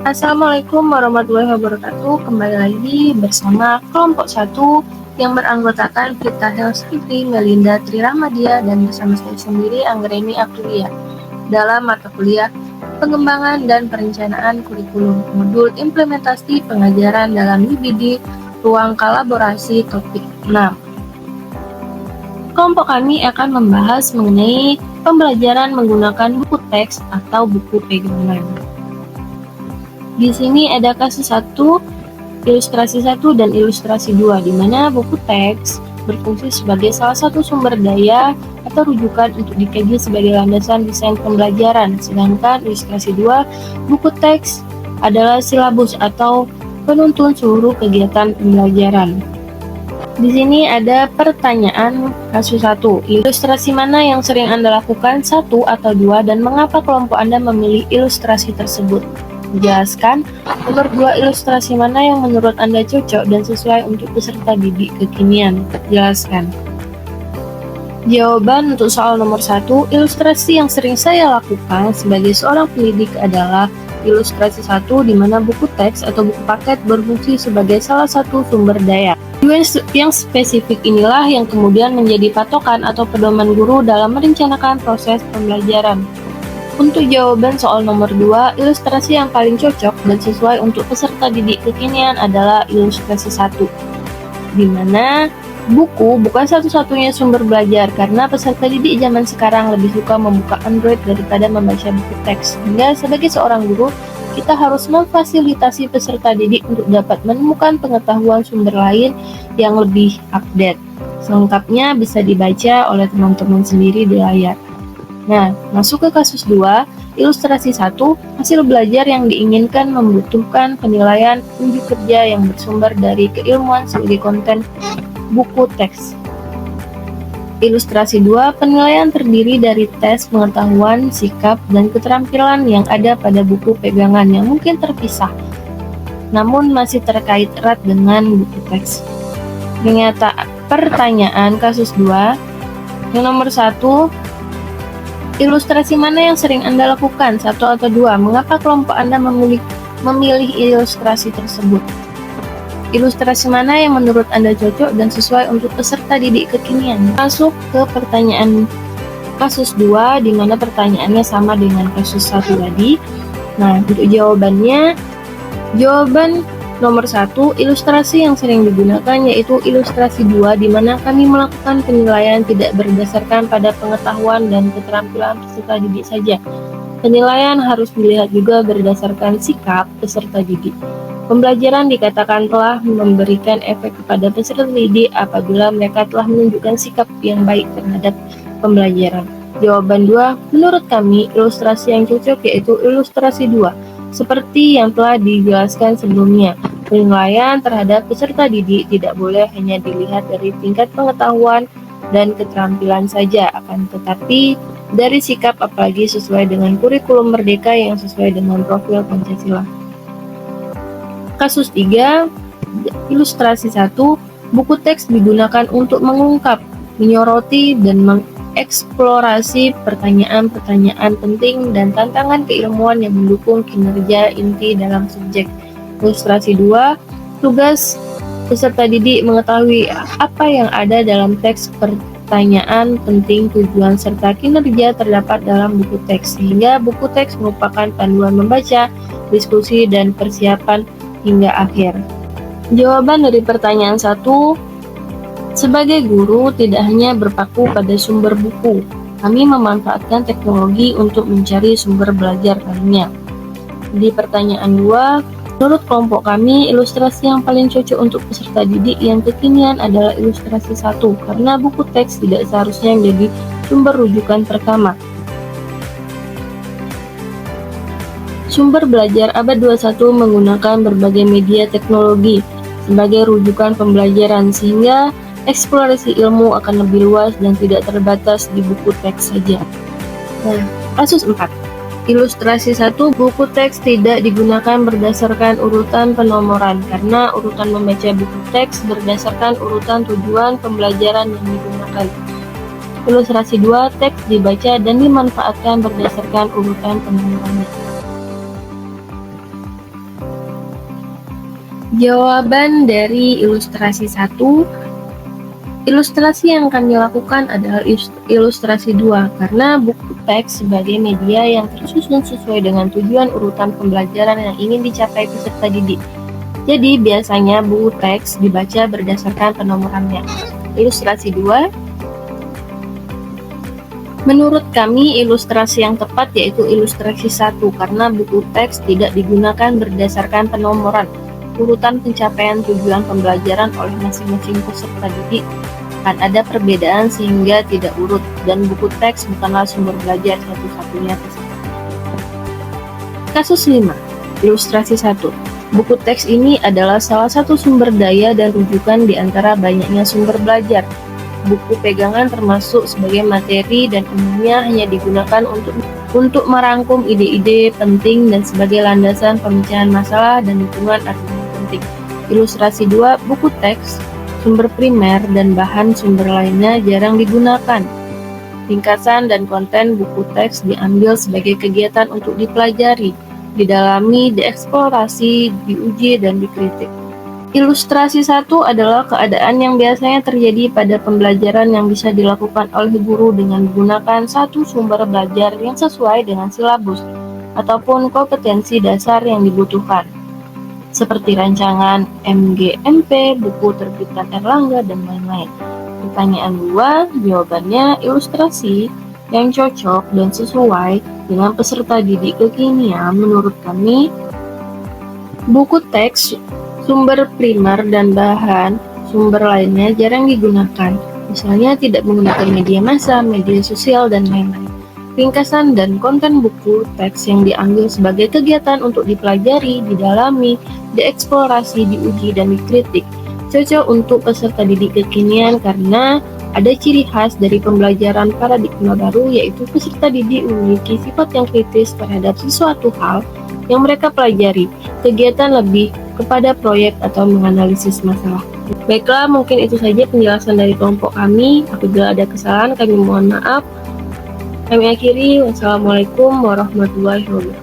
Assalamualaikum warahmatullahi wabarakatuh. Kembali lagi bersama kelompok 1 yang beranggotakan Vita Helskifri, Melinda Triramadya, dan bersama saya sendiri Anggreni Aprilia dalam mata kuliah Pengembangan dan Perencanaan Kurikulum Modul Implementasi Pengajaran dalam UBD Ruang Kolaborasi Topik 6. Kelompok kami akan membahas mengenai pembelajaran menggunakan buku teks atau buku pegangan. Di sini ada kasus 1, ilustrasi 1 dan ilustrasi 2, di mana buku teks berfungsi sebagai salah satu sumber daya atau rujukan untuk dikaji sebagai landasan desain pembelajaran, sedangkan ilustrasi 2, buku teks adalah silabus atau penuntun seluruh kegiatan pembelajaran. Di sini ada pertanyaan kasus 1. Ilustrasi mana yang sering Anda lakukan, 1 atau 2, dan mengapa kelompok Anda memilih ilustrasi tersebut? Jelaskan. Nomor 2, ilustrasi mana yang menurut Anda cocok dan sesuai untuk peserta didik kekinian? Jelaskan. Jawaban untuk soal nomor 1, ilustrasi yang sering saya lakukan sebagai seorang pendidik adalah ilustrasi 1, di mana buku teks atau buku paket berfungsi sebagai salah satu sumber daya. Yang spesifik inilah yang kemudian menjadi patokan atau pedoman guru dalam merencanakan proses pembelajaran. Untuk jawaban soal nomor 2, ilustrasi yang paling cocok dan sesuai untuk peserta didik kekinian adalah ilustrasi 1, di mana buku bukan satu-satunya sumber belajar karena peserta didik zaman sekarang lebih suka membuka Android daripada membaca buku teks. Sehingga sebagai seorang guru, kita harus memfasilitasi peserta didik untuk dapat menemukan pengetahuan sumber lain yang lebih update. Selengkapnya bisa dibaca oleh teman-teman sendiri di layar. Nah, masuk ke kasus 2, ilustrasi 1, hasil belajar yang diinginkan membutuhkan penilaian uji kerja yang bersumber dari keilmuan sebagai konten buku teks. Ilustrasi 2, penilaian terdiri dari tes pengetahuan, sikap, dan keterampilan yang ada pada buku pegangan yang mungkin terpisah, namun masih terkait erat dengan buku teks. Pertanyaan kasus 2, yang nomor 1, ilustrasi mana yang sering Anda lakukan, 1 atau 2? Mengapa kelompok Anda memilih ilustrasi tersebut? Ilustrasi mana yang menurut Anda cocok dan sesuai untuk peserta didik kekinian? Masuk ke pertanyaan kasus 2, di mana pertanyaannya sama dengan kasus 1 tadi. Nah, untuk jawabannya, jawaban nomor 1, ilustrasi yang sering digunakan yaitu ilustrasi 2, di mana kami melakukan penilaian tidak berdasarkan pada pengetahuan dan keterampilan peserta didik saja. Penilaian harus dilihat juga berdasarkan sikap peserta didik. Pembelajaran dikatakan telah memberikan efek kepada peserta didik apabila mereka telah menunjukkan sikap yang baik terhadap pembelajaran. Jawaban 2, menurut kami ilustrasi yang cocok yaitu ilustrasi 2. Seperti yang telah dijelaskan sebelumnya, penilaian terhadap peserta didik tidak boleh hanya dilihat dari tingkat pengetahuan dan keterampilan saja, akan tetapi dari sikap, apalagi sesuai dengan kurikulum merdeka yang sesuai dengan profil Pancasila. Kasus 3, ilustrasi 1, buku teks digunakan untuk mengungkap, menyoroti, dan mengeksplorasi pertanyaan-pertanyaan penting dan tantangan keilmuan yang mendukung kinerja inti dalam subjek. Ilustrasi 2, tugas peserta didik mengetahui apa yang ada dalam teks, pertanyaan penting, tujuan, serta kinerja terdapat dalam buku teks, sehingga buku teks merupakan panduan membaca, diskusi, dan persiapan hingga akhir. Jawaban dari pertanyaan 1, sebagai guru tidak hanya berpaku pada sumber buku, kami memanfaatkan teknologi untuk mencari sumber belajar lainnya. Di pertanyaan 2, menurut kelompok kami, ilustrasi yang paling cocok untuk peserta didik yang kekinian adalah ilustrasi 1, karena buku teks tidak seharusnya menjadi sumber rujukan pertama. Sumber belajar abad 21 menggunakan berbagai media teknologi sebagai rujukan pembelajaran, sehingga eksplorasi ilmu akan lebih luas dan tidak terbatas di buku teks saja. Nah, kasus 4. Ilustrasi 1, buku teks tidak digunakan berdasarkan urutan penomoran, karena urutan membaca buku teks berdasarkan urutan tujuan pembelajaran yang digunakan. Ilustrasi 2, teks dibaca dan dimanfaatkan berdasarkan urutan penomorannya. Jawaban dari ilustrasi 1, ilustrasi yang kami lakukan adalah ilustrasi 2 karena buku teks sebagai media yang tersusun sesuai dengan tujuan urutan pembelajaran yang ingin dicapai peserta didik. Jadi biasanya buku teks dibaca berdasarkan penomorannya. Ilustrasi 2, menurut kami ilustrasi yang tepat yaitu ilustrasi 1 karena buku teks tidak digunakan berdasarkan penomoran. Urutan pencapaian tujuan pembelajaran oleh masing-masing peserta didik akan ada perbedaan sehingga tidak urut, dan buku teks bukanlah sumber belajar satu-satunya peserta. Kasus 5. Ilustrasi 1. Buku teks ini adalah salah satu sumber daya dan rujukan di antara banyaknya sumber belajar. Buku pegangan termasuk sebagai materi dan umumnya hanya digunakan untuk merangkum ide-ide penting dan sebagai landasan pemecahan masalah dan dukungan argumen penting. Ilustrasi 2, buku teks, sumber primer dan bahan sumber lainnya jarang digunakan. Ringkasan dan konten buku teks diambil sebagai kegiatan untuk dipelajari, didalami, dieksplorasi, diuji, dan dikritik. Ilustrasi 1 adalah keadaan yang biasanya terjadi pada pembelajaran yang bisa dilakukan oleh guru dengan menggunakan satu sumber belajar yang sesuai dengan silabus ataupun kompetensi dasar yang dibutuhkan, seperti rancangan MGMP, buku terbitan Erlangga, dan lain-lain. Pertanyaan 2, jawabannya ilustrasi yang cocok dan sesuai dengan peserta didik kekinian menurut kami buku teks, sumber primer dan bahan sumber lainnya jarang digunakan, misalnya tidak menggunakan media massa, media sosial, dan lain-lain. Ringkasan dan konten buku teks yang diambil sebagai kegiatan untuk dipelajari, didalami, dieksplorasi, diuji, dan dikritik, cocok untuk peserta didik kekinian karena ada ciri khas dari pembelajaran paradigma baru, yaitu peserta didik memiliki sifat yang kritis terhadap sesuatu hal yang mereka pelajari. Kegiatan lebih kepada proyek atau menganalisis masalah. Baiklah, mungkin itu saja penjelasan dari kelompok kami. Apabila ada kesalahan, kami mohon maaf. Kami akhiri. Wassalamualaikum warahmatullahi wabarakatuh.